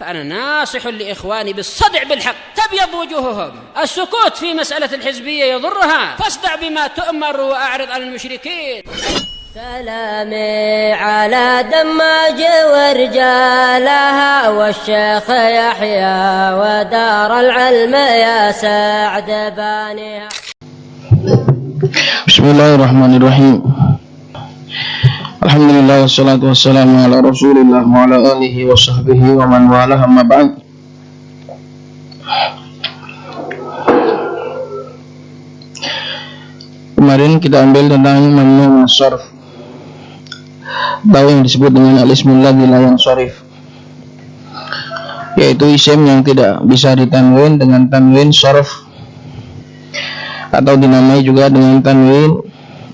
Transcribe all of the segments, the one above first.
فأنا ناصح لإخواني بالصدع بالحق تبيض وجوههم. السكوت في مسألة الحزبية يضرها، فاصدع بما تؤمر وأعرض عن المشركين. سلامي على دماج ورجالها والشيخ يحيى ودار العلم يا سعد بانيها. Bismillahirrahmanirrahim. Alhamdulillah wassalatu wassalamu ala Rasulillah wa ala alihi wa sahbihi wa man walah, amma ba'd. Kemarin kita ambil tentang mamnu min as-sarf, atau yang disebut dengan al-ismul ladzi la yansharif, yaitu isim yang tidak bisa ditanwin dengan tanwin sarf, atau dinamai juga dengan tanwin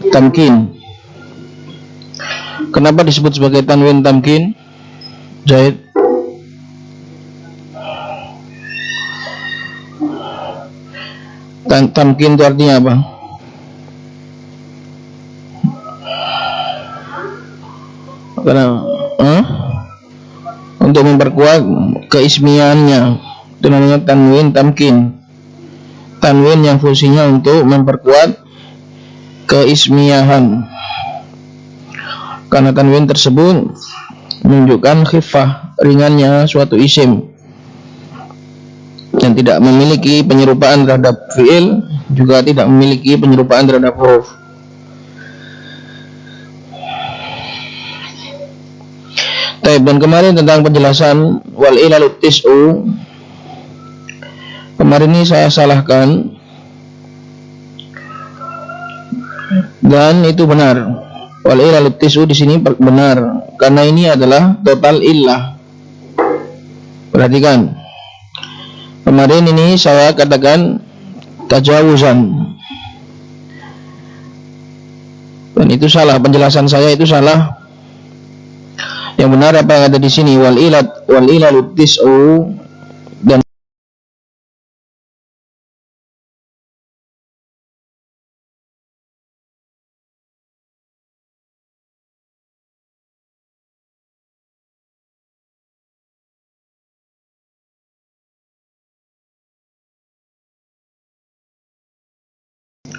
tamkin. Kenapa disebut sebagai tanwin tamkin? Zaid. Tamkin itu artinya apa? Karena untuk memperkuat keismiannya, itu namanya tanwin tamkin. Tanwin yang fungsinya untuk memperkuat keismiahan, karena tanwin tersebut menunjukkan khifah, ringannya suatu isim dan tidak memiliki penyerupaan terhadap fi'il, juga tidak memiliki penyerupaan terhadap huruf. Dan kemarin tentang penjelasan wal ilalut tis'u, kemarin ini saya salahkan, dan itu benar. Wal ilalut tis'u di sini benar, karena ini adalah total illah. Perhatikan, kemarin ini saya katakan tajawuzan, dan itu salah, penjelasan saya itu salah. Yang benar apa yang ada di sini, wal ilalut tis'u, dan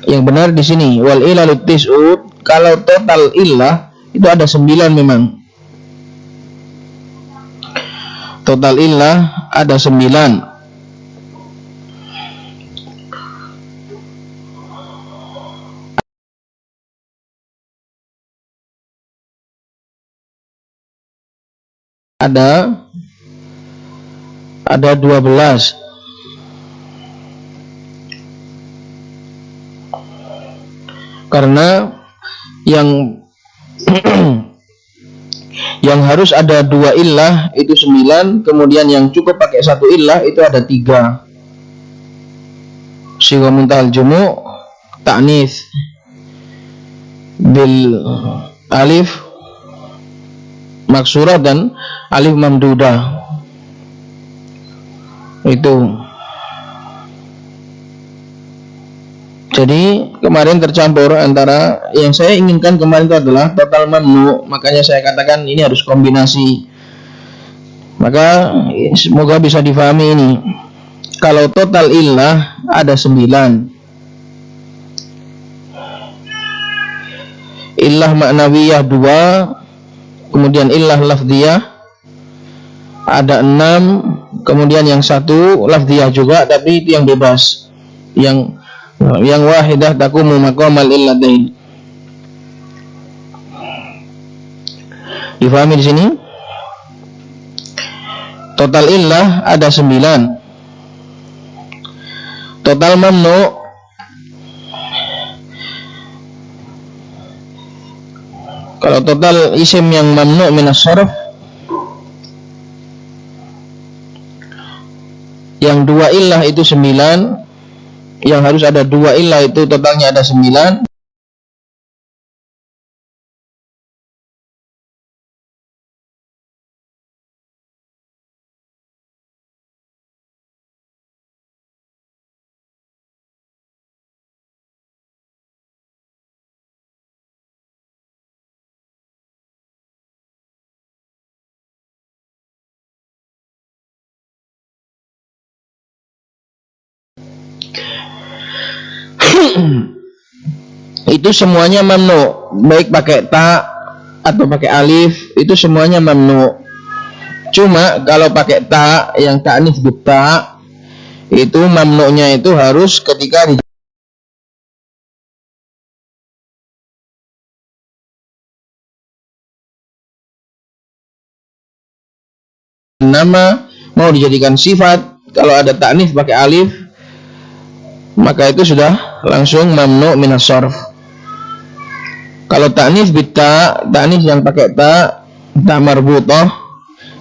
yang benar di sini wal ilalut tis'u, kalau total illah itu ada 9 memang. Total illah ada 9. Ada 12. Karena yang yang harus ada 2 illah itu 9, kemudian yang cukup pakai 1 illah itu ada 3. Sigha muntahal jumu' ta'nits bil alif maksurah dan alif mamdudah. Itu. Jadi kemarin tercampur antara yang saya inginkan kemarin itu adalah total mamnu, makanya saya katakan ini harus kombinasi. Maka semoga bisa difahami ini. Kalau total illah ada 9. Illah ma'nawiyah 2, kemudian illah lafdiyah ada 6, kemudian yang 1 lafdiyah juga, tapi itu yang bebas, yang wahidah takumu maqamal illadain. Difahami di sini? Total illah ada 9. Total mamnu, kalau total isim yang mamnu min as-sarf, yang 2 illah itu 9, yang harus ada 2 illah itu totalnya ada 9. itu semuanya mamnu, baik pakai ta atau pakai alif, itu semuanya mamnu. Cuma kalau pakai ta yang ta'nits bita, itu mamnunya itu harus ketika nama mau dijadikan sifat. Kalau ada ta'nits pakai alif, maka itu sudah langsung mamnu minas sharf. Kalau ta'nits bita, ta'nits yang pakai ta marbutah,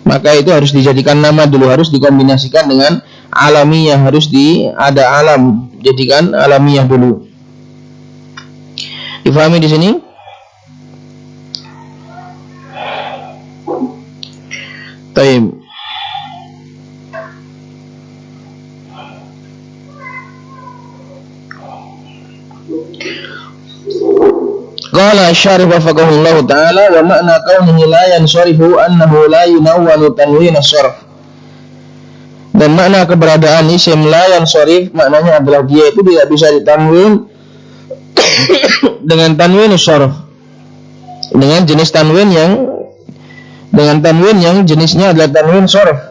maka itu harus dijadikan nama dulu, harus dikombinasikan dengan alamiah, harus ada alam, jadikan alamiah dulu. Difahami di sini? Taib. Qala asy-syarih wafaqahullahu ta'ala wa ma'na kaunihi la yansarifu annahu la yunawwanu tanwin as-sarf. Dan makna keberadaan isim la yansarif maknanya adalah dia itu tidak bisa ditanwin dengan tanwin as-sarf, dengan jenis tanwin yang jenisnya adalah tanwin sarf.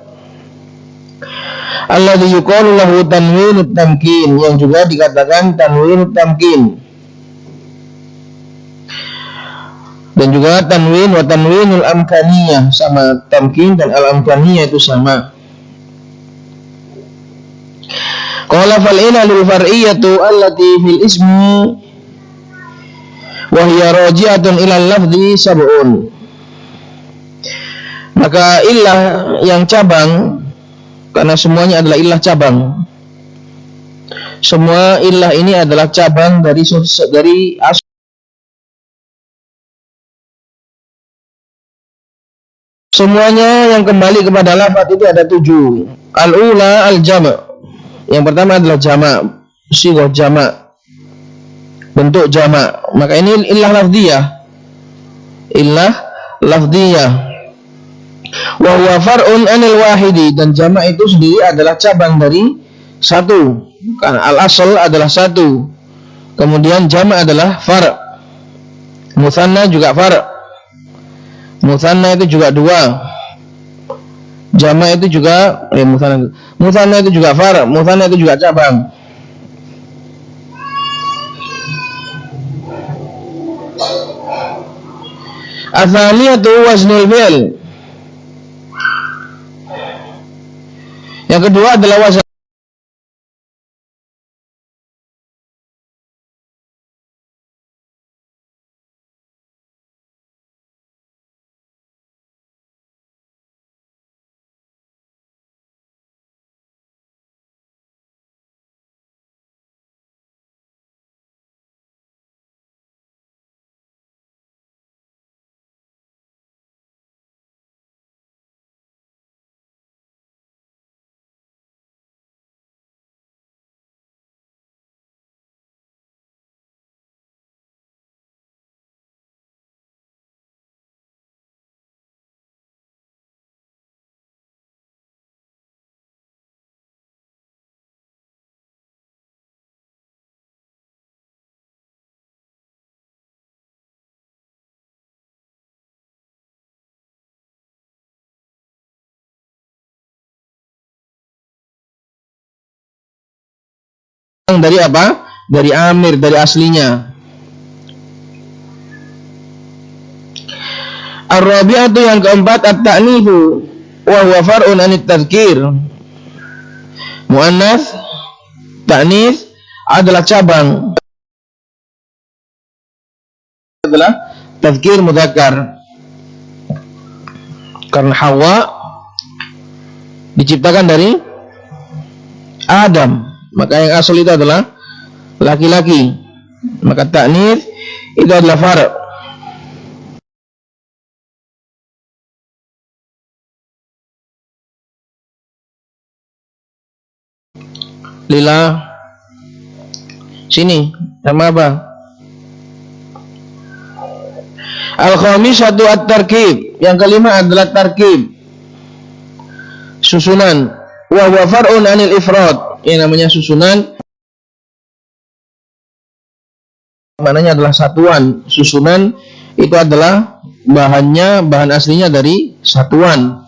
Alladzi yuqalu lahu tanwinut tamkin, yang juga dikatakan tanwinut tamkin. Dan juga tanwin wa tanwinul amkaniyah, sama tamkin dan al-amkaniyah itu sama. Qala fal ilal far'iyyatu allati fil ismi wa hiya raji'atun ila al-lafzi sab'un. Maka illah yang cabang, karena semuanya adalah illah cabang. Semua illah ini adalah cabang dari semuanya yang kembali kepada lafaz itu ada 7. Al-ula al-jama'. Yang pertama adalah jama', sighah jama', bentuk jama'. Maka ini illah lafdhiyah. Illah lafdhiyah. Wa huwa far'un 'anil wahidi, dan jama' itu sendiri adalah cabang dari satu. Karena al-asl adalah satu. Kemudian jama' adalah far'. Mutsanna juga far'. Mutsanna itu juga 2. Jama' itu juga mutsanna itu juga far', mutsanna itu juga cabang. Atsaniyatu waznul fi'l. Yang kedua adalah wazn. Dari apa? Dari amir, dari aslinya. Ar-rabi'atu yang keempat at-ta'nifu wa huwa far'un 'anit tadhkir. Muannats, ta'nits adalah cabang, adalah tadhkir mudzakkar. Karena Hawa diciptakan dari Adam, maka yang asal itu adalah laki-laki. Maka ta'nits itu adalah far'. Lila sini sama apa? Al-khamisatu at-tarkib. Yang kelima adalah tarkib, susunan. Wa huwa far'un 'anil ifrad. Yang namanya susunan maknanya adalah satuan. Susunan itu adalah bahan aslinya dari satuan.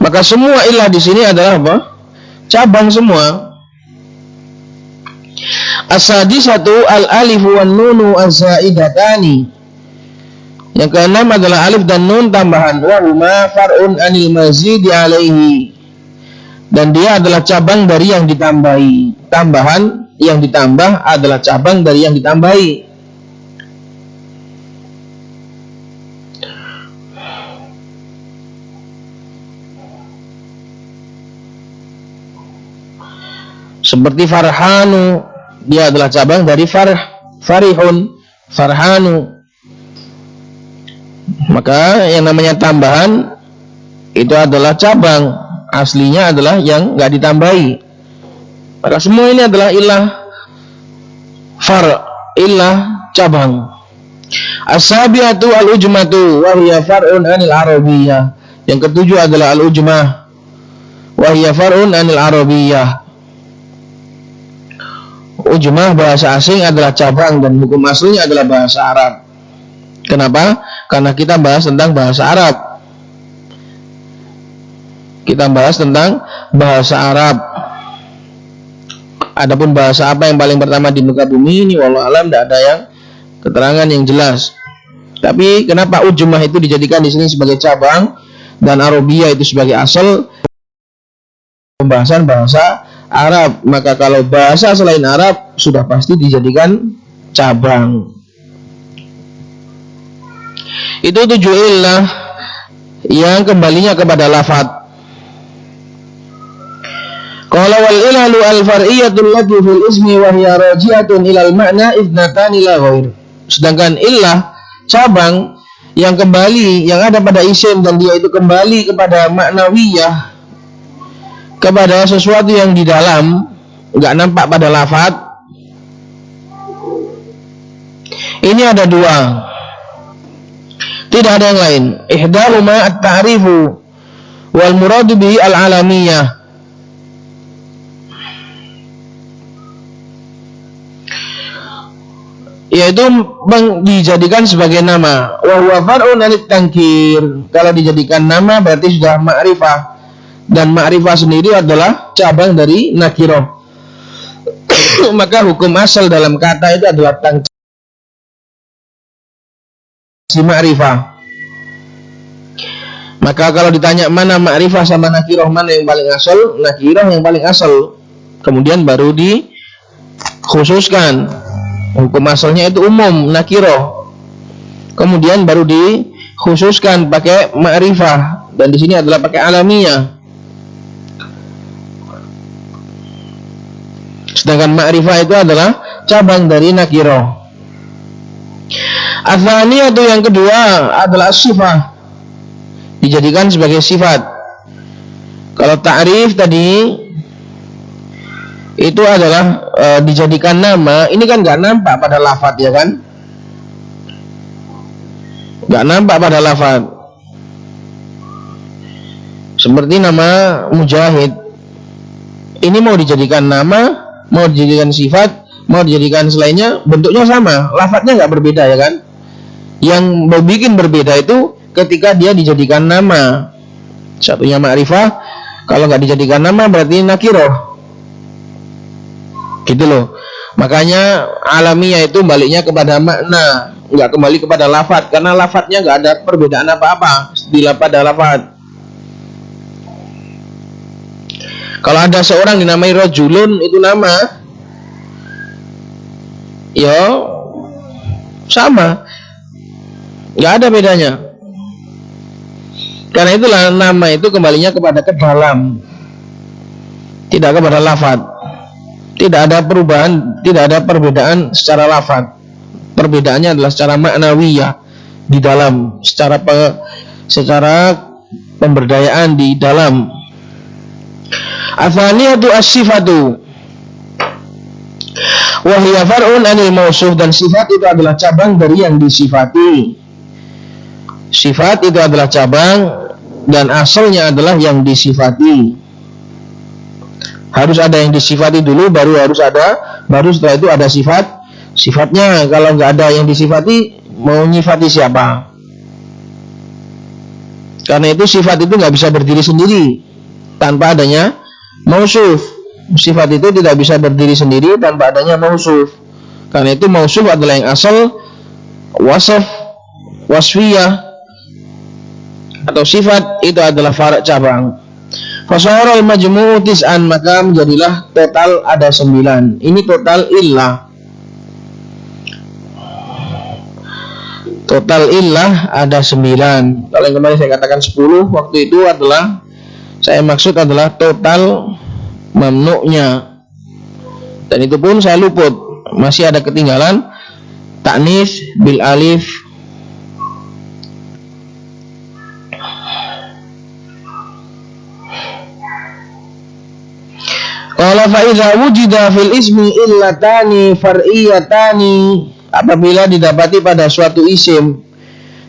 Maka semua illah di sini adalah apa? Cabang semua. As-sadisatu al-alifu wan nunu az-zaidatani. Yang keenam adalah alif dan nun tambahan. Wa huma far'un anil mazidi alaihi. Dan dia adalah cabang dari yang ditambahi. Tambahan yang ditambah adalah cabang dari yang ditambahi. Seperti farhanu, dia adalah cabang dari farihun, farhanu. Maka yang namanya tambahan itu adalah cabang, aslinya adalah yang enggak ditambahi. Maka semua ini adalah illah illah cabang. As-sabiatu al-ujmatu wa hiya far'un anil arabiyyah. Yang ketujuh adalah al-ujmah wa hiya far'un anil arabiyyah. Ujmah bahasa asing adalah cabang dan hukum aslinya adalah bahasa Arab. Kenapa? Karena kita bahas tentang bahasa Arab. Kita bahas tentang bahasa Arab. Adapun bahasa apa yang paling pertama di muka bumi ini, wallahu alam, tidak ada yang keterangan yang jelas. Tapi kenapa ujmah itu dijadikan di sini sebagai cabang dan Arabiyah itu sebagai asal pembahasan bahasa Arab? Maka kalau bahasa selain Arab sudah pasti dijadikan cabang. Itu 7 illah yang kembalinya kepada lafaz. Qala wal ilalu al far'iyatul lati fil ismi wa hiya raji'atun ila al ma'na idnatani la ghair. Sedangkan illah cabang yang kembali yang ada pada isim dan dia itu kembali kepada maknawiyah, kepada sesuatu yang di dalam, enggak nampak pada lafaz. Ini ada dua, tidak ada yang lain. Ihdahuma at-ta'rifu wal muradu bihi al-alamiyah. Yaitu dijadikan sebagai nama. Wa huwa far'un anit tankir. Kalau dijadikan nama berarti sudah ma'rifah. Dan ma'rifah sendiri adalah cabang dari nakirah. Maka hukum asal dalam kata itu adalah tankir si ma'rifah. Maka kalau ditanya mana ma'rifah sama nakirah, mana yang paling asal? Nakirah yang paling asal. Kemudian baru dikhususkan. Hukum asalnya itu umum, nakirah. Kemudian baru dikhususkan pakai ma'rifah. Dan di sini adalah pakai alamiah. Sedangkan ma'rifah itu adalah cabang dari nakirah. Atsaniyah itu yang kedua adalah sifat, dijadikan sebagai sifat. Kalau ta'rif tadi itu adalah dijadikan nama. Ini kan nggak nampak pada lafaz, ya kan? Nggak nampak pada lafaz. Seperti nama Mujahid. Ini mau dijadikan nama, mau dijadikan sifat, mau dijadikan selainnya, bentuknya sama, lafadznya nggak berbeda, ya kan? Yang mau bikin berbeda itu ketika dia dijadikan nama. Satunya ma'rifah, kalau nggak dijadikan nama berarti nakirah. Gitu loh. Makanya alamiah itu baliknya kepada makna, nggak kembali kepada lafadz, karena lafadznya nggak ada perbedaan apa-apa pada lafadz. Kalau ada seorang dinamai rajulun, itu nama, ya sama, nggak ada bedanya. Karena itulah nama itu kembalinya kepada ke dalam, tidak kepada lafadz. Tidak ada perubahan, tidak ada perbedaan secara lafadz. Perbedaannya adalah secara maknawiyah di dalam, secara pemberdayaan di dalam. Atsaniyatu as-sifatu wa hiya far'un anil mausuf. Dan sifat itu adalah cabang dari yang disifati. Sifat itu adalah cabang dan asalnya adalah yang disifati. Harus ada yang disifati dulu, baru setelah itu ada sifat. sifatnya. Kalau nggak ada yang disifati, mau nyifati siapa? Karena itu sifat itu nggak bisa berdiri sendiri tanpa adanya mausuf. Sifat itu tidak bisa berdiri sendiri tanpa adanya mausuf. Karena itu mausuf adalah yang asal, wasaf, wasfiyah atau sifat itu adalah far' cabang. Fasara al-majmu'u tis'an, maka menjadilah total ada 9. Ini total illah. Total illah ada 9. Kalau yang kemarin saya katakan 10, waktu itu adalah saya maksud adalah total mamnu'nya. Dan itu pun saya luput, masih ada ketinggalan ta'nis bil alif. Qala fa idza wujida fil ismi illatani far'iyatani, apabila didapati pada suatu isim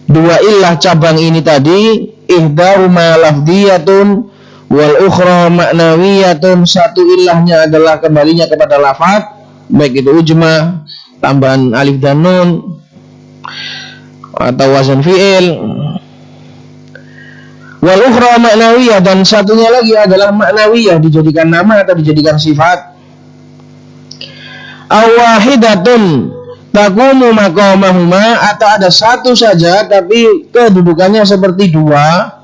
dua illah cabang ini tadi, ihdahuma lafdiyatun wal ukhra ma'nawiyatun, satu illahnya adalah kembalinya kepada lafaz, baik itu ujma, tambahan alif dan nun atau wazan fi'il, wal ukhra ma'nawiyah, dan satunya lagi adalah ma'nawiyah, dijadikan nama atau dijadikan sifat. Awahidatun taqumu maqamahuma, atau ada satu saja tapi kedudukannya seperti dua,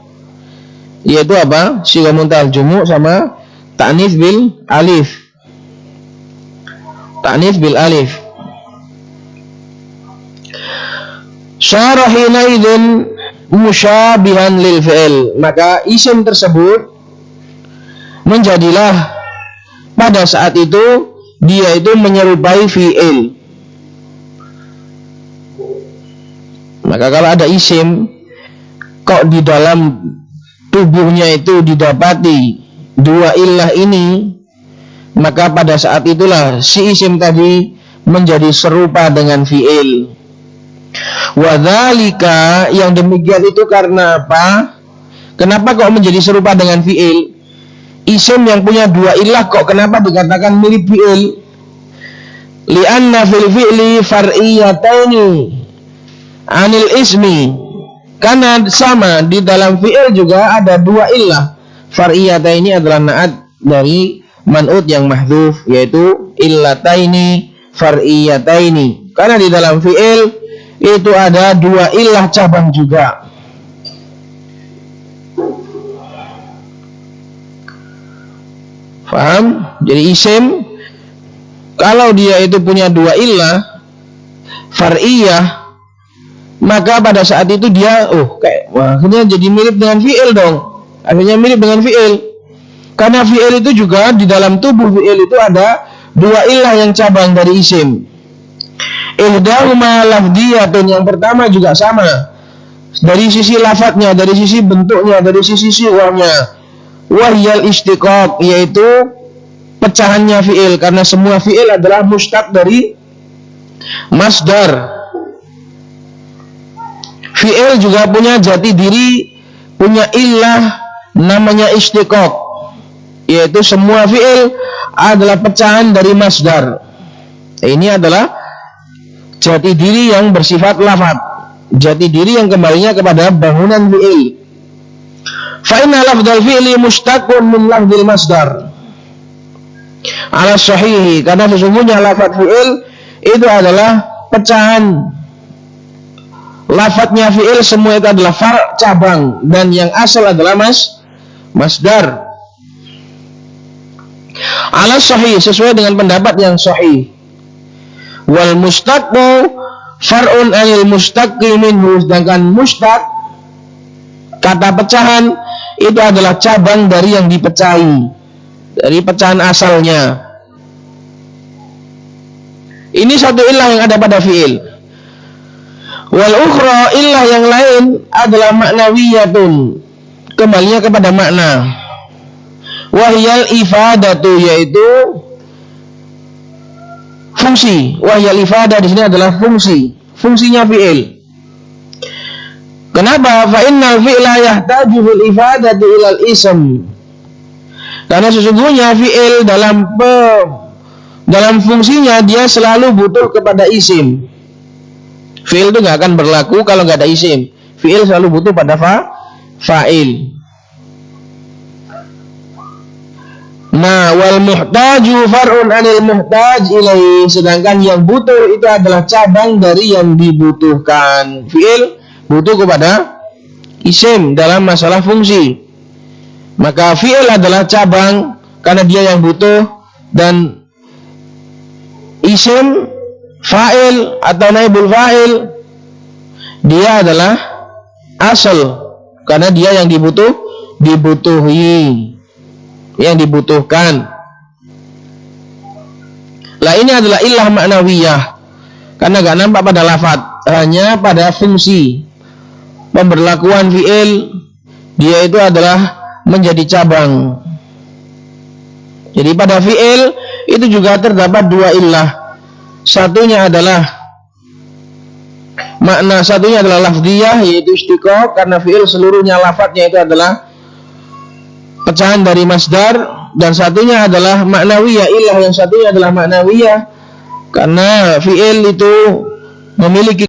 yaitu apa? Sighah muntaha jumu' sama ta'nits bil alif. Ta'nits bil alif. Syarahina idzin musyabihan lil fi'il, maka isim tersebut menjadilah pada saat itu dia itu menyerupai fi'il. Maka kalau ada isim kok di dalam tubuhnya itu didapati dua illah ini, maka pada saat itulah si isim tadi menjadi serupa dengan fi'il. Wadzalika, yang demikian itu karena apa? Kenapa kok menjadi serupa dengan fi'il? Isim yang punya dua illah kok kenapa dikatakan mirip fi'il? Li'anna fil fi'li far'iyataini anil ismi, karena sama di dalam fi'il juga ada dua illah. Far'iyataini adalah na'at dari man'ut yang mahdzuf, yaitu illataini far'iyataini, karena di dalam fi'il itu ada dua illah cabang juga. Faham? Jadi isim kalau dia itu punya dua illah far'iyah, maka pada saat itu dia akhirnya jadi mirip dengan fi'il dong. Akhirnya mirip dengan fi'il. Karena fi'il itu juga di dalam tubuh fi'il itu ada dua illah yang cabang dari isim. Ihdahuma lafdiyatun, yang pertama juga sama dari sisi lafadznya, dari sisi bentuknya, dari sisi sighahnya. Wahyal istiqaq, yaitu pecahannya fi'il, karena semua fi'il adalah mustaq dari masdar. Fi'il juga punya jati diri, punya illah namanya istiqaq, yaitu semua fi'il adalah pecahan dari masdar. Ini adalah jati diri yang bersifat lafaz, jati diri yang kembalinya kepada bangunan fi'il. Fa inna lafdzal fi'li mushtaqun min lafdzil masdar ala sahih, karena sesungguhnya lafaz fi'il itu adalah pecahan. Lafadznya fi'il semua itu adalah far' cabang, dan yang asal adalah masdar. Ala sahih, sesuai dengan pendapat yang sahih. Wal mustaqu far'un anil mustaqqi minhu, sedangkan mustaq kata pecahan itu adalah cabang dari yang dipecahi, dari pecahan asalnya. Ini satu illah yang ada pada fi'il. Wal ukhra, illah yang lain adalah ma'nawiyatun, kembalinya kepada makna. Wahyal ifadatu, yaitu fungsi. Wahyal ifadah di sini adalah fungsi, fungsinya fi'il. Kenapa? Fa innal fi'la yahtaju fil ifadati ilal ism, karena sesungguhnya fi'il dalam dalam fungsinya dia selalu butuh kepada isim. Fi'il itu nggak akan berlaku kalau nggak ada isim. Fi'il selalu butuh pada fa'il. Nah, wal muhtaju far'un anil muhtaj ilaihi, sedangkan yang butuh itu adalah cabang dari yang dibutuhkan. Fi'il butuh kepada isim dalam masalah fungsi. Maka fi'il adalah cabang karena dia yang butuh, dan isim fa'il atau naibul fa'il dia adalah asal karena dia yang dibutuhi, yang dibutuhkan. Lah ini adalah illah ma'nawiyah karena gak nampak pada lafaz, hanya pada fungsi. Pemberlakuan fi'il dia itu adalah menjadi cabang. Jadi pada fi'il itu juga terdapat dua illah. Satunya adalah makna, satunya adalah lafdiyah, yaitu istiqaq, karena fi'il seluruhnya lafadznya itu adalah pecahan dari masdar, dan satunya adalah maknawiyah. Ilah yang satunya adalah maknawiyah karena fi'il itu memiliki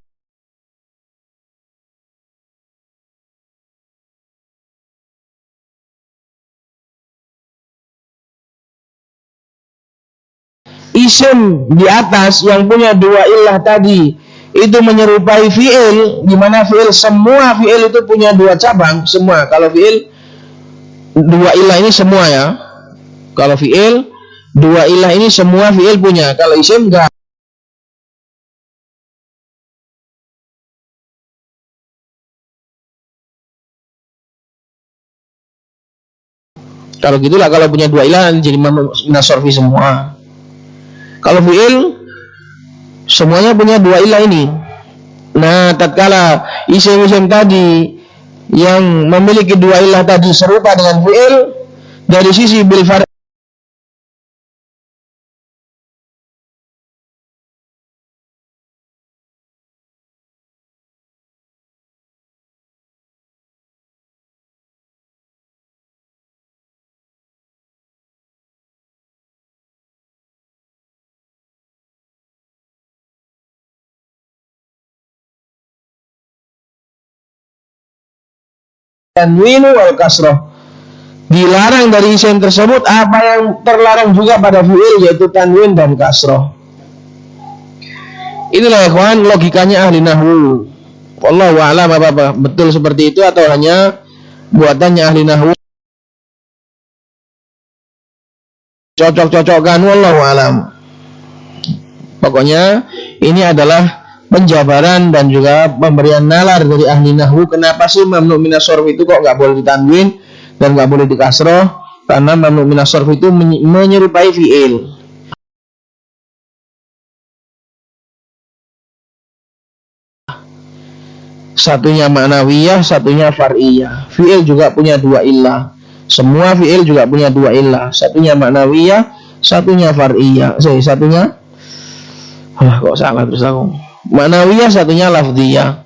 isim di atas yang punya dua ilah tadi itu menyerupai fi'il, di mana fi'il, semua fi'il itu punya dua cabang semua. Kalau fi'il dua ilah ini semua ya. Kalau fi'il dua ilah ini semua fi'il punya. Kalau isim enggak. Kalau gitulah, kalau punya dua ilah jadi minasorfi semua. Kalau fi'il semuanya punya dua ilah ini. Nah, tatkala isim-isim tadi yang memiliki dua ilah tadi serupa dengan fi'il dari sisi bil far, tanwinu wal kasroh, dilarang dari isim tersebut apa yang terlarang juga pada fi'il, yaitu tanwin dan kasroh. Inilah ikhwan logikanya ahli nahwu. Wallahu a'lam, apa betul seperti itu atau hanya buatannya ahli nahwu, cocok-cocokkan, wallahu a'lam. Pokoknya ini adalah penjabaran dan juga pemberian nalar dari ahli nahwu. Kenapa sih mamnu minas sorf itu kok nggak boleh ditanwin dan nggak boleh dikasroh? Karena mamnu minas sorf itu menyerupai fi'il. Satunya ma'nawiyah, satunya far'iyah. Fi'il juga punya dua illah. Semua fi'il juga punya dua illah. Satunya ma'nawiyah, satunya far'iyah. Satunya kok salah terus aku. Ma'nawiyah, satunya lafdiyah.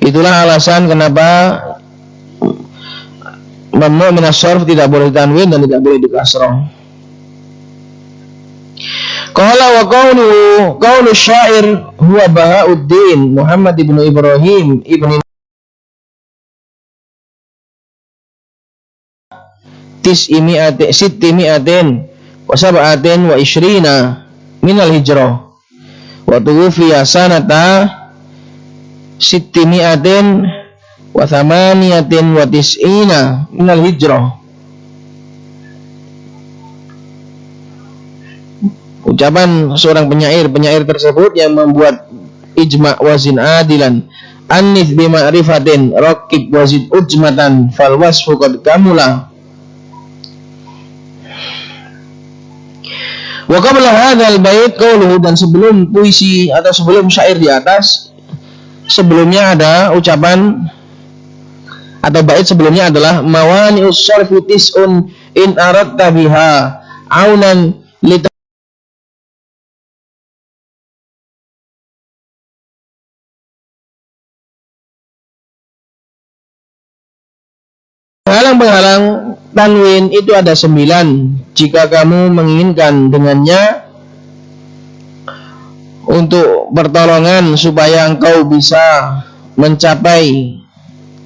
Itulah alasan kenapa mamnu minas sorf tidak boleh ditanwin dan tidak boleh dikasroh. Qala wa qawlu syair huwa Bahauddin Muhammad ibnu Ibrahim ibnu sittimi'atin wa sab'atin wa ishrina minal hijrah wa tuwfiya sanata sittimi'atin wa thamaniyatin wa tis'ina minal hijrah. Ucapan seorang penyair tersebut yang membuat ijma' wazin adilan, anith bima'rifatin raqib wazid ujmatan fal wasfu qad kamula. Wa qabla hadzal bait qauluhu, dan sebelum puisi atau sebelum syair di atas, sebelumnya ada ucapan atau bait sebelumnya adalah mawani'us sarfi tis'un in aradta biha aunan terhalang tanwin itu ada 9. Jika kamu menginginkan dengannya untuk pertolongan supaya engkau bisa mencapai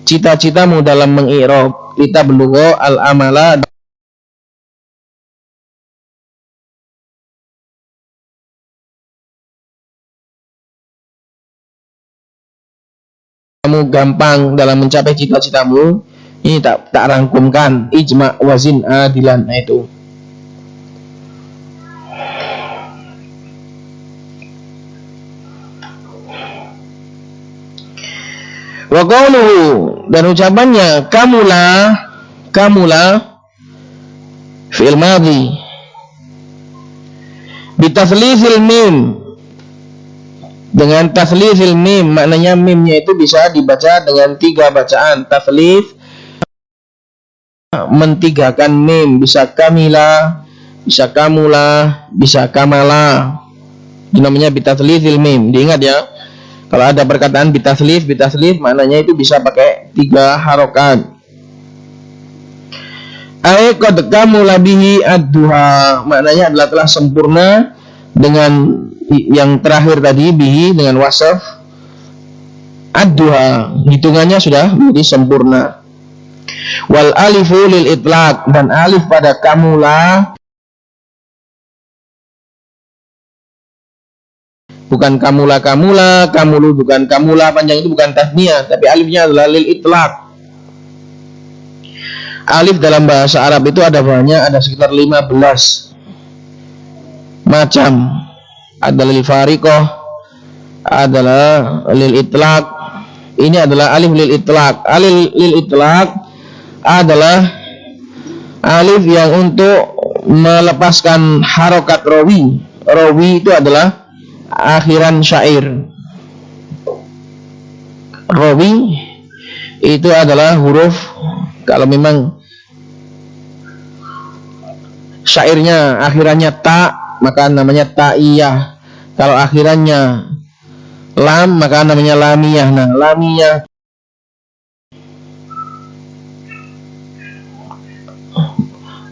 cita-citamu dalam mengi'rab, kita belugho al-amala, kamu gampang dalam mencapai cita-citamu. Ini tak rangkumkan ijma wazin adilan, itu. Wa qawluhu, dan ucapannya kamula fi'il madhi bitathlithil mim, dengan tathlithil mim, maknanya mimnya itu bisa dibaca dengan 3 bacaan. Tathlith, mentigakan mim, bisa kamila, bisa kamula, bisa kamala. Itu namanya bitathlithil mim. Diingat ya, kalau ada perkataan bitathlith maknanya itu bisa pakai 3 harokat. Ai qad kamula bihi ad-duha, maknanya adalah telah sempurna dengan yang terakhir tadi, bihi dengan wasaf ad-duha, hitungannya sudah menjadi sempurna. Wal alifu lil itlaq, dan alif pada kamula bukan kamulu bukan kamula panjang, itu bukan tasniyah, tapi alifnya adalah lil itlaq. Alif dalam bahasa Arab itu ada banyak, ada sekitar 15 macam. Ada lil fariqah, adalah lil itlaq. Ini adalah alif lil itlaq. Alif lil itlaq adalah alif yang untuk melepaskan harokat rawi. Rawi itu adalah akhiran syair. Rawi itu adalah huruf, kalau memang syairnya akhirannya ta, maka namanya ta'iyah. Kalau akhirannya lam, maka namanya lamiyah. Nah, lamiyah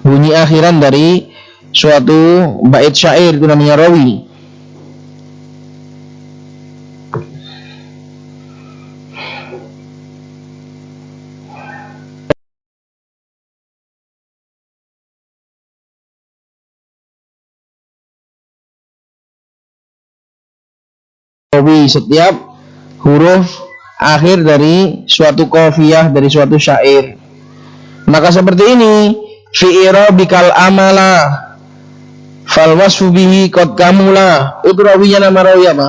bunyi akhiran dari suatu bait syair, itu namanya rawi. Rawi setiap huruf akhir dari suatu qafiyah, dari suatu syair. Maka seperti ini, fi irabikal amala fal wasfu bihi qad kamula, itu rawinya nama rawi apa?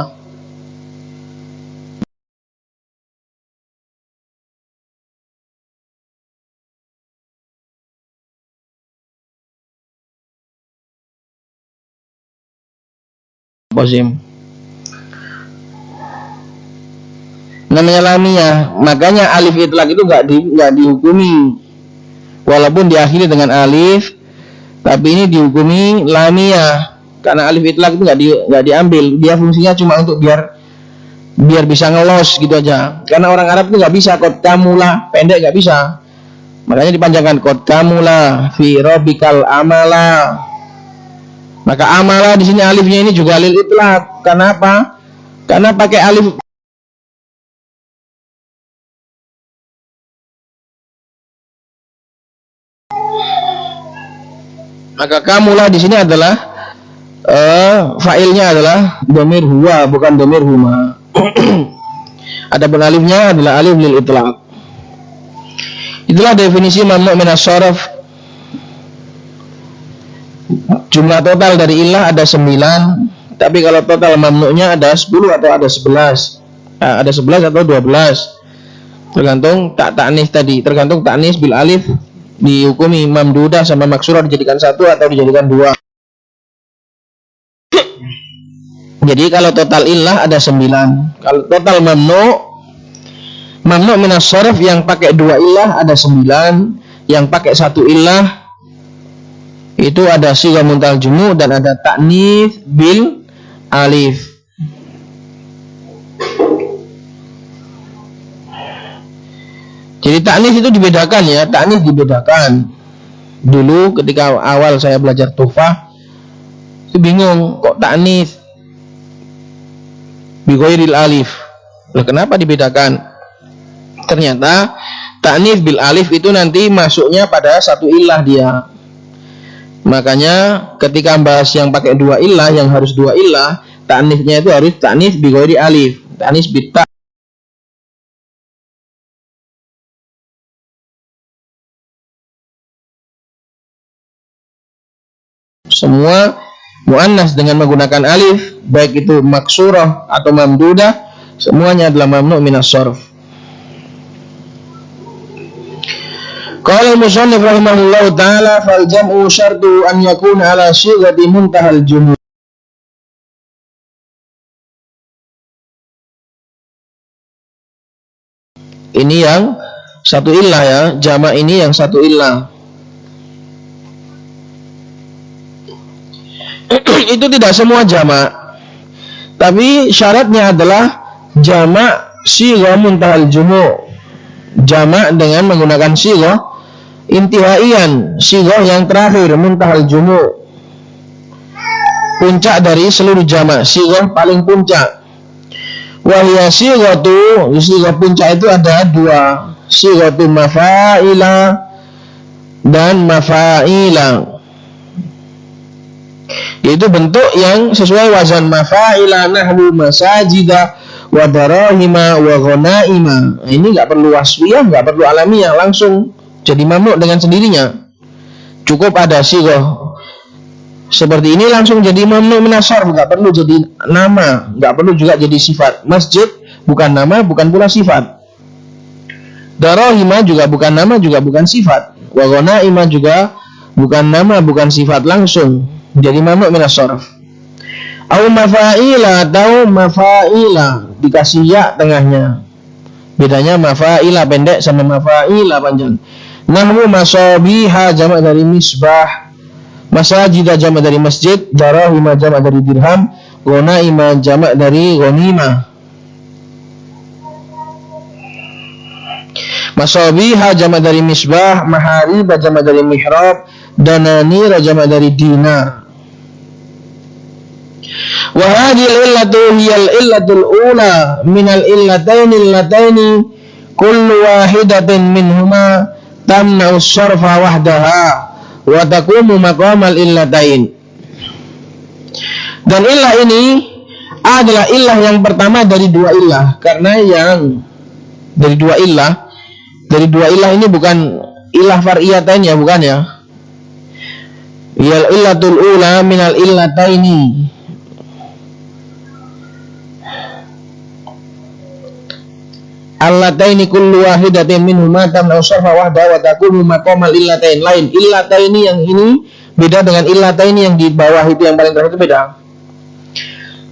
Qasim. Namanya lamiyah, makanya alif itlaq itu nggak dihukumi, walaupun diakhiri dengan alif, tapi ini dihukumi lamiyah karena alif itlaq itu nggak diambil. Dia fungsinya cuma untuk biar bisa ngelos gitu aja. Karena orang Arab itu nggak bisa qad kamula pendek, nggak bisa, makanya dipanjangkan qad kamula fi rabbikal amala. Maka amala di sini alifnya ini juga lil itlaq. Kenapa? Karena pakai alif. Maka kamulah di sini adalah fa'ilnya adalah dhamir huwa, bukan dhamir huma. Adapun alifnya adalah alif lil itlaq. Itulah definisi mamnu' minas sharaf. Jumlah total dari illah ada 9, tapi kalau total mamnu'nya ada 10 atau ada 11. Ada 11 atau 12. Tergantung ta'nis tadi, tergantung ta'nis bil alif dihukumi mamdudah sama maksurah dijadikan 1 atau dijadikan 2. Jadi kalau total illah ada 9. Kalau total mamnu' minas sharaf yang pakai 2 illah ada 9. Yang pakai 1 illah itu ada sigha muntal jumu' dan ada ta'nis bil alif. Jadi ta'nits itu dibedakan ya, ta'nits dibedakan. Dulu ketika awal saya belajar tuhfah itu bingung, kok ta'nits bi ghairil alif. Loh, kenapa dibedakan? Ternyata ta'nits bil alif itu nanti masuknya pada satu illah dia. Makanya ketika bahas yang pakai dua illah, yang harus dua illah, ta'nitsnya itu harus ta'nits bi ghairi alif, ta'nits bi ta. Semua muannas dengan menggunakan alif, baik itu maksurah atau mamdudah, semuanya adalah mamnu' minas sharf. Qala al-musannif rahimahullahu ta'ala fal jam'u syartu an yakuna ala syighati muntahal jumuh. Ini yang satu illah ya, jamak ini yang satu illah. Itu tidak semua jamak, tapi syaratnya adalah jamak sighah muntahal jumuh, jamak dengan menggunakan sighah intihaian, sighah yang terakhir, muntahal jumuh, puncak dari seluruh jamak, sighah paling puncak. Wahya sighatu, sighah puncak itu ada dua, sighatu mafa'ila dan mafa'ila, yaitu bentuk yang sesuai wazan mafa'ila, nahwu masajida wa darahima wa ghanaima. Ini enggak perlu wasfiyah, enggak perlu alamiah, langsung jadi mamnu' dengan sendirinya. Cukup ada sighah seperti ini langsung jadi mamnu' minas sharf, enggak perlu jadi nama, enggak perlu juga jadi sifat. Masjid bukan nama, bukan pula sifat. Darahima juga bukan nama, juga bukan sifat. Wa ghanaima juga bukan nama, bukan sifat, langsung jadi mamnu' minas sharf. Au mafa'ila atau mafa'ila dikasih ya tengahnya. Bedanya mafa'ila pendek sama mafa'ila panjang. Nahwu masabiha jamak dari misbah, masajida jamak dari masjid, darahima jamak dari dirham, ghanaima jamak dari ghanimah. Masabiha jamak dari misbah, maharib jamak dari mihrab, dananir jamak dari dinar. Wa hadhihi al-illatu hiya al-illatul ula min al-illataini allataini kullu wahidatin minhuma tamna'u as-sarfa wahdaha wa taqumu maqamal illatain. Dan illah ini adalah illah yang pertama dari dua illah, karena yang dari dua illah ini bukan illah far'iyatain ya, bukan ya. Yal illatul ula minal illataini, allataini kullu wahidatin minhuma tamna'u sarfa wahda wa taqumu maqamal illatain. Lain, illataini yang ini beda dengan illataini yang di bawah itu, yang paling terakhir itu beda.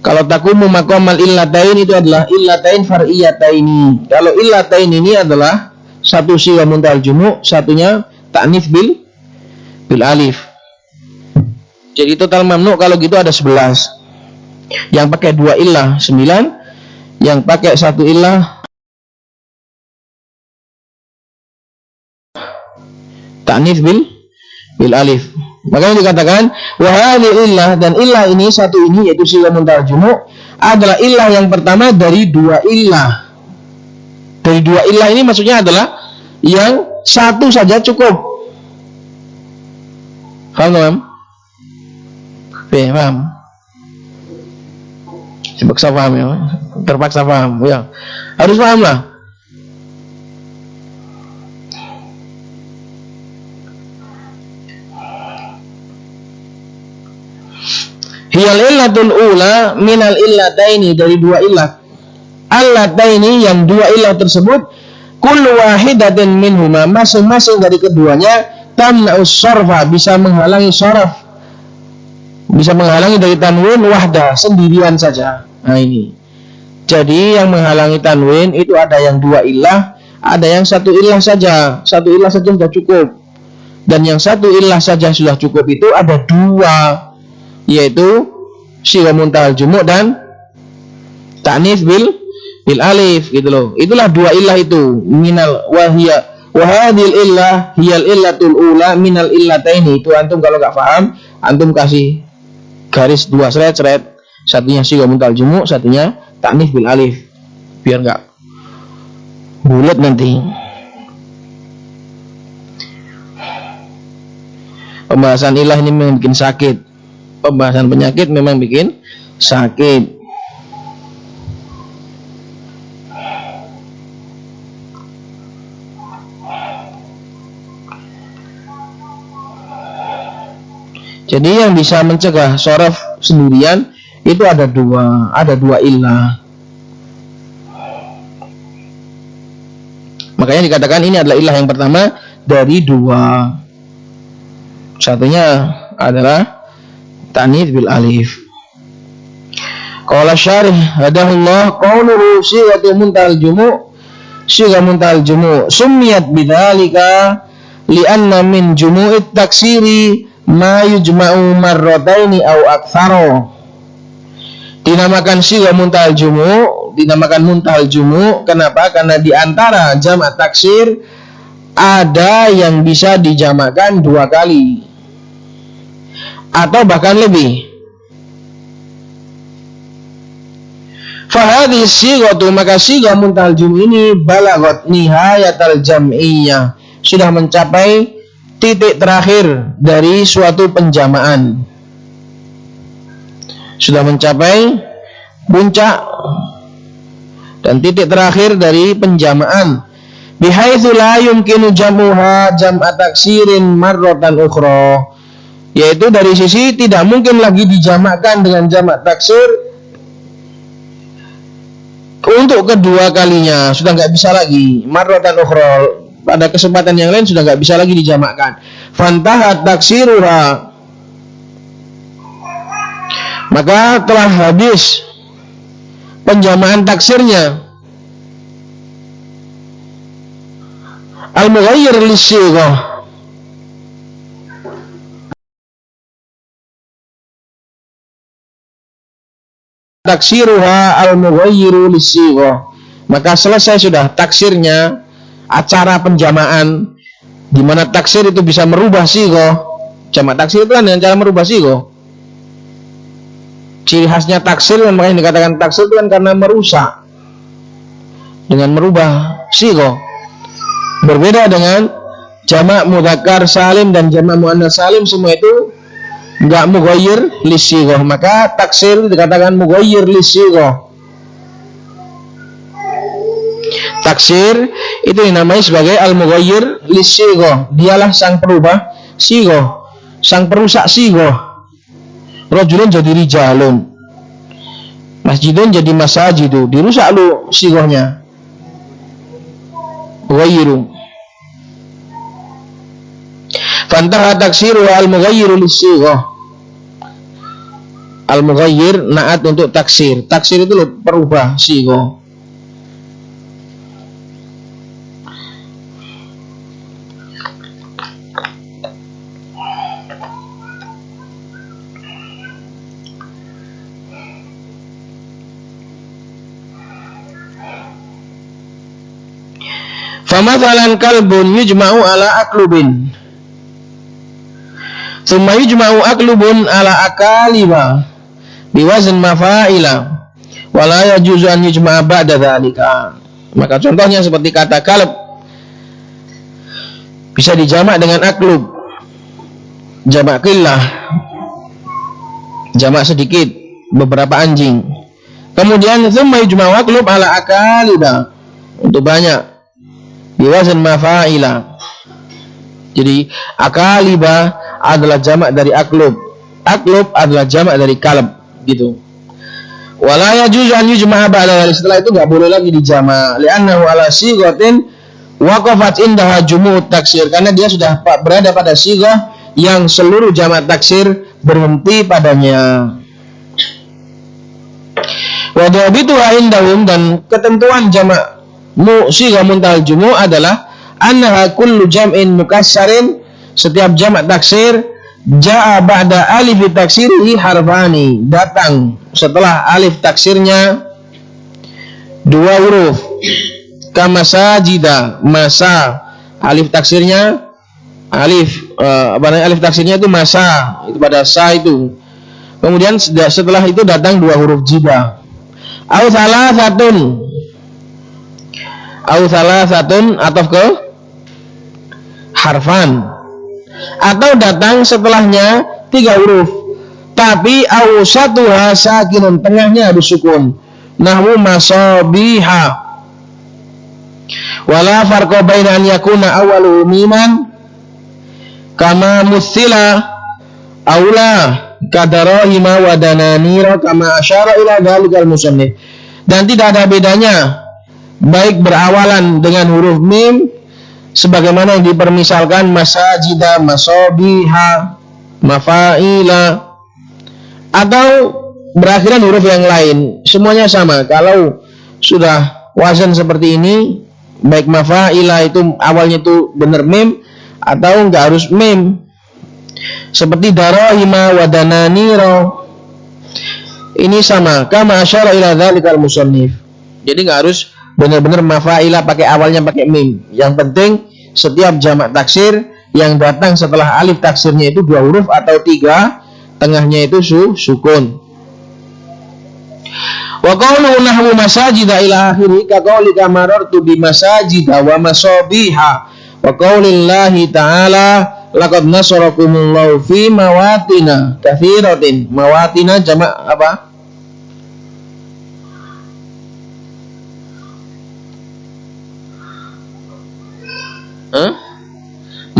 Kalau taqumu maqamal illatain itu adalah illatain far'iyataini. Kalau illatain ini adalah satu sighah muntahal jumuh, satunya ta'nits bil alif. Jadi total mamnu' kalau gitu ada 11. Yang pakai dua illah 9, yang pakai satu illah ta'nits bil alif. Makanya dikatakan wa hadhihi illah, dan illah ini satu ini yaitu sighah muntahal jumuh adalah illah yang pertama dari dua illah. Dari dua illah ini maksudnya adalah yang satu saja cukup. Paham? Paham? Terpaksa paham ya. Terpaksa paham ya. Harus paham lah. Hiyal illatul ula minal illataini, dari dua illah. Allataini yang dua illah tersebut, kullu wahidatin minhuma, masing-masing dari keduanya, tamna'us sarfa, bisa menghalangi saraf, bisa menghalangi dari tanwin wahda, sendirian saja. Nah ini. Jadi yang menghalangi tanwin itu ada yang dua illah, ada yang satu illah saja. Satu illah saja sudah cukup. Dan yang satu illah saja sudah cukup itu ada dua, yaitu sighah muntahal jumuh dan ta'nits bil bil alif gitu loh. Itulah dua illah itu, minal wahiyah wa hadhil illah hiyal illatul ula minal illataini. Itu antum kalau enggak paham, antum kasih garis dua seret, satunya sigha muntal jumu, satunya ta'nits bil alif, biar enggak bulat nanti. Pembahasan ilah ini memang bikin sakit. Pembahasan penyakit memang bikin sakit. Jadi yang bisa mencegah shorof sendirian itu ada dua ilah. Makanya dikatakan ini adalah ilah yang pertama dari dua. Satunya adalah ta'nits bil alif. Qala syarih hadahullah qauluhu sighatu muntal jumu, sigha muntal jumu summiyat bidzalika li'anna min jumu'it taksiri ma yujma'u marrataini aw aktsara. Dinamakan sigha muntal jumu, dinamakan muntal jumu kenapa? Karena di antara jamak taksir ada yang bisa dijamakkan dua kali atau bahkan lebih. Fahadhi sighatu, maka sigha muntal jum ini balagot nihayatal jam'iyah, sudah mencapai titik terakhir dari suatu penjamaan, sudah mencapai puncak dan titik terakhir dari penjamaan. Bihaitsu la yumkinu jam'uha jam'a taksirin marratan ukhra, yaitu dari sisi tidak mungkin lagi dijamakkan dengan jamak taksir untuk kedua kalinya, sudah nggak bisa lagi. Marratan ukhra, pada kesempatan yang lain sudah nggak bisa lagi dijamakkan. Fantahat taksiruha, maka telah habis penjamaan taksirnya. Al-mughayyir lis-sighah, taksiruha al-mughayyiru lis-sighah, maka selesai sudah taksirnya, acara penjamaan di mana taksir itu bisa merubah sighah. Jamak taksir itu kan dengan cara merubah sighah. Ciri khasnya taksir, makanya dikatakan taksir itu kan karena merusak dengan merubah sighah. Berbeda dengan jamak mudzakkar salim dan jamak muannats salim, semua itu enggak mughayyir lis-sighah, maka taksir dikatakan mughayyir lis-sighah. Taksir itu dinamai sebagai al-mughayyir lis-sighah, dialah sang perubah sighah, sang perusak sighah. Rajulun jadi rijalun, masjidun jadi masajidu, dirusak lu sighahnya, mughayyiru. Fantaha taksiru al-mughayyiru lis-sighah. Al-mughayyir naat untuk taksir. Taksir itu loh, perubah sighah. Famathalan kalbun yujma'u ala aklubin, thumma yujma'u aklubun ala akaliba biwazn mafa'ila wa la yajuzu an yujma'a ba'da dzalika. Maka contohnya seperti kata kalb bisa dijamak dengan aklub, jamak qillah, jamak sedikit, beberapa anjing. Kemudian thumma yujma'u aklub ala akaliba, untuk banyak, biwazn mafa'ila. Jadi akaliba adalah jamak dari aklub, aklub adalah jamak dari kalb, gitu. Wala yajuzu an yujma'a ba'da, setelah itu enggak boleh lagi dijamak, li'annahu ala sighatin waqafat indaha jumu'ut taksir, karena dia sudah berada pada sighah yang seluruh jamak taksir berhenti padanya. Wa dhabituha indahum, dan ketentuan jamak sighah muntal jumu' adalah annaha kullu jam'in mukassarin, setiap jamak taksir ja'a ba'da alif taksirihi harfani, datang setelah alif taksirnya dua huruf. Kamasajida, masa, alif taksirnya alif taksirnya itu masa, itu pada sa itu. Kemudian setelah itu datang dua huruf jida. Au salasatun atau ke harfan, atau datang setelahnya tiga huruf tapi awsatuha sakinun, tengahnya harus sukun. Nahwu masabiha. Wala farqa baina an yakuna awwalu miman kama mutsila aula kadarahima wa dananira kama asyara ila dzalikal musannif. Dan tidak ada bedanya baik berawalan dengan huruf mim sebagaimana yang dipermisalkan masajida, masabiha, mafaila, atau berakhiran huruf yang lain, semuanya sama. Kalau sudah wazan seperti ini, baik mafaila itu awalnya itu benar mim atau enggak harus mim, seperti darahima wa dananiro, ini sama. Kama asyara ila dzalikal musannif. Jadi enggak harus benar-benar mafaila pakai awalnya pakai mim. Yang penting setiap jamak taksir yang datang setelah alif taksirnya itu dua huruf atau tiga, tengahnya itu sukun. Wa qawluhu nahwu masajida ila akhiri ka qaulika marartu bi masajida wa masabiha wa qaulillahi ta'ala laqad nasarakumullahu fi mawatina katsiratin. Mawatina jamak apa?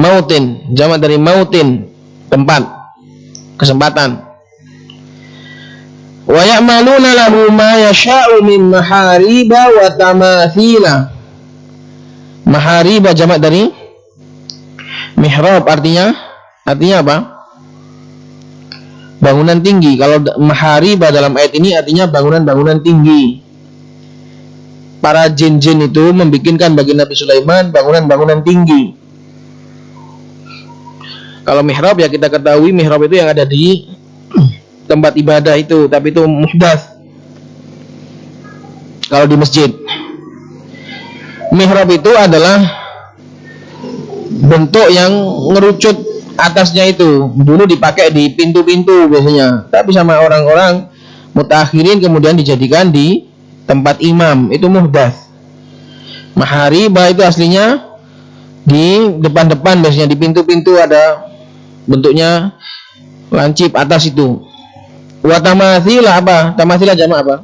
Mautin, jamak dari mautin, tempat, kesempatan. Wa ya'maluna lahu ma yasha'u min mahariba wa tamathila. Mahariba jamak dari mihrab, artinya apa? Bangunan tinggi. Kalau mahariba dalam ayat ini artinya bangunan-bangunan tinggi. Para jin-jin itu membikinkan bagi Nabi Sulaiman bangunan-bangunan tinggi. Kalau mihrab ya kita ketahui mihrab itu yang ada di tempat ibadah itu, tapi itu muhdats. Kalau di masjid, mihrab itu adalah bentuk yang ngerucut atasnya itu. Dulu dipakai di pintu-pintu biasanya, tapi sama orang-orang mutakhirin kemudian dijadikan di tempat imam, itu muhdats. Maharibah itu aslinya di depan-depan, biasanya di pintu-pintu ada bentuknya lancip atas itu. Wa tamatsila apa? Tamatsila jamak apa?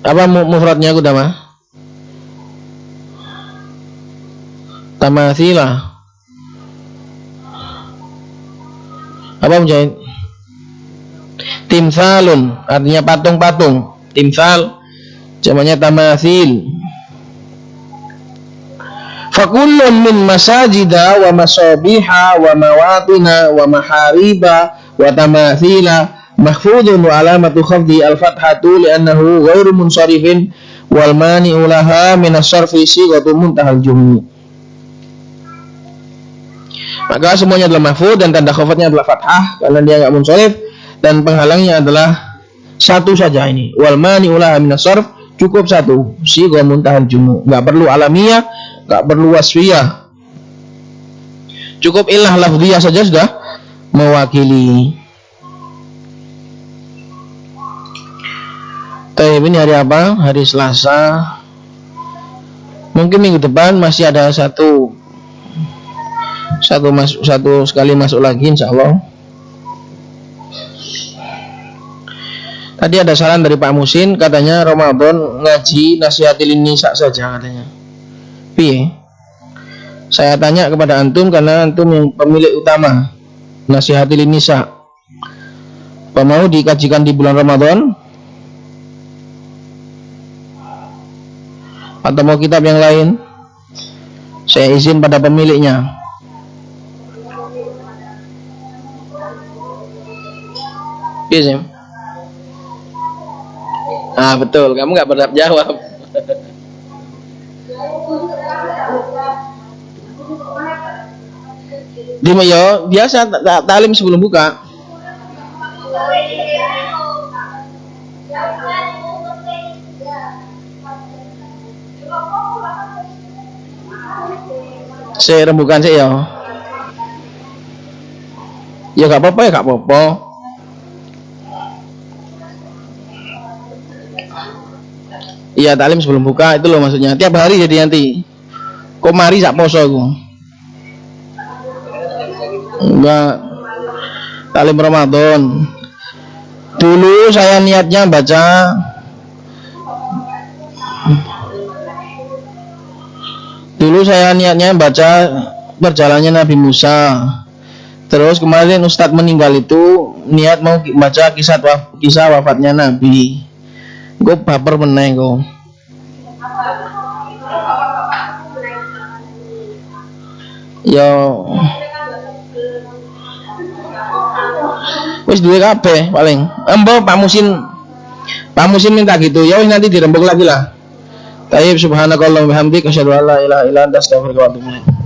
Apa mufradnya aku dama? Tamatsila. Apa mujahid? Timsalun, artinya patung-patung. Timsal jamaknya tamatsil. Fakullun min masajida wa masabiha wa mawatina wa mahariba wa tamathila mahfudun wa alamatu khafdi al-fathatu li'annahu ghairu munsharifin wal mani'u laha min as-sarfi sighatu muntahal jumli. Maka semuanya adalah mahfud dan tanda khafatnya adalah fathah karena dia enggak munsharif, dan penghalangnya adalah satu saja ini. Wal mani'u laha min as-sarf, cukup satu, sighatu muntahal jumli. Enggak perlu alamiah, enggak perlu wasfiyah. Cukup ilah lafziyah saja sudah mewakili. Ini hari apa? Hari Selasa. Mungkin minggu depan masih ada satu sekali masuk lagi insyaallah. Tadi ada saran dari Pak Musin, katanya Ramadan ngaji nasihatil nisa saja katanya. Piye? Saya tanya kepada antum karena antum yang pemilik utama nasihatil nisa. Apa mau dikajikan di bulan Ramadan? Atau mau kitab yang lain? Saya izin pada pemiliknya. Iya, ah betul, kamu nggak pernah jawab. Di Mayo biasa taklim sebelum buka. Saya rembukan sih ya. Ya gak apa-apa, ya gak apa-apa. Iya, taklim sebelum buka itu loh maksudnya. Tiap hari jadi nanti. Kok mari sak poso aku. Enggak. Taklim Ramadan. Dulu saya niatnya baca perjalanannya Nabi Musa. Terus kemarin Ustadz meninggal itu niat mau baca kisah wafatnya Nabi. Gue baper meneng gue. Yo, wis duwe kabeh paling. Embo Pak Musin minta gitu. Ya wis nanti dirembuk lagi lah. Tayyib subhanakallahumma wa bihamdika asyhadu an la ilaha illa anta astaghfiruka wa atubu ilaik.